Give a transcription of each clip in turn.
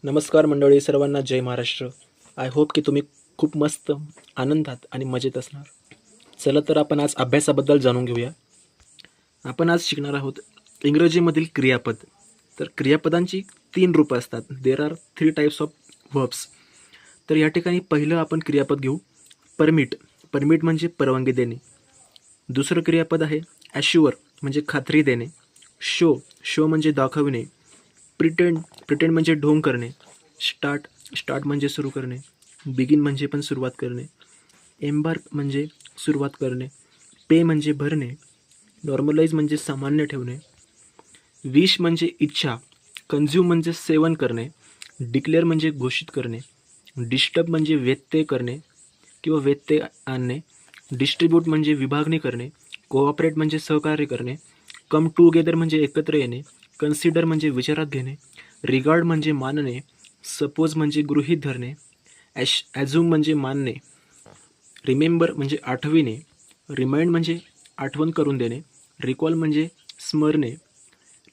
नमस्कार मंडळी, सर्वांना जय महाराष्ट्र. आय होप की तुम्ही खूप मस्त आनंदात आणि मजेत असणार. चला तर आपण आज अभ्यासाबद्दल जाणून घेऊया. आपण आज शिकणार आहोत इंग्रजीमधील क्रियापद. तर क्रियापदांची 3 रूपं असतात. There are 3 types of verbs. तर या ठिकाणी पहिलं आपण क्रियापद घेऊ परमिट. परमिट म्हणजे परवानगी देणे. दुसरं क्रियापद आहे ॲश्युअर म्हणजे खात्री देणे. शो म्हणजे दाखविणे. प्रिटेंड म्हणजे ढोंग करणे. स्टार्ट म्हणजे सुरू करणे. बिगिन म्हणजे पण सुरुवात करणे. एम्बार्क म्हणजे सुरुवात करणे. पे म्हणजे भरणे. नॉर्मलाइज म्हणजे सामान्य ठेवणे. विश म्हणजे इच्छा. कन्झ्युम म्हणजे सेवन करणे. डिक्लेअर म्हणजे घोषित करणे. डिस्टर्ब म्हणजे व्यत्यय करणे किंवा व्यत्यय आणणे. डिस्ट्रीब्यूट म्हणजे विभागणी करणे. कोऑपरेट म्हणजे सहकार्य करणे. कम टुगेदर म्हणजे एकत्र येणे. कन्सिडर म्हणजे विचारात घेणे. रिगार्ड म्हणजे मानणे. सपोज म्हणजे गृहीत धरणे. ॲझ्युम म्हणजे मानणे. रिमेंबर म्हणजे आठविणे. रिमाइंड म्हणजे आठवण करून देणे. रिकॉल म्हणजे स्मरणे.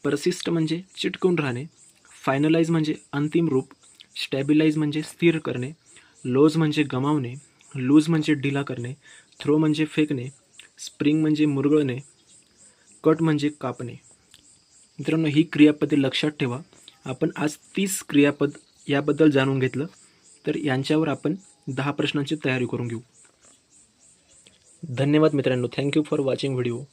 परसिस्ट म्हणजे चिटकून राहणे. फायनलाइज म्हणजे अंतिम रूप. स्टॅबिलाइज म्हणजे स्थिर करणे. लॉज म्हणजे गमावणे. लूज म्हणजे ढिला करणे. थ्रो म्हणजे फेकणे. स्प्रिंग म्हणजे मुरगळणे. कट म्हणजे कापणे. मित्रांनो, ही क्रियापदे लक्षात ठेवा. आपण आज 30 क्रियापद याबद्दल जाणून घेतलं. तर यांच्यावर आपण 10 प्रश्नांची तयारी करून घेऊ. धन्यवाद मित्रांनो. Thank you for watching video.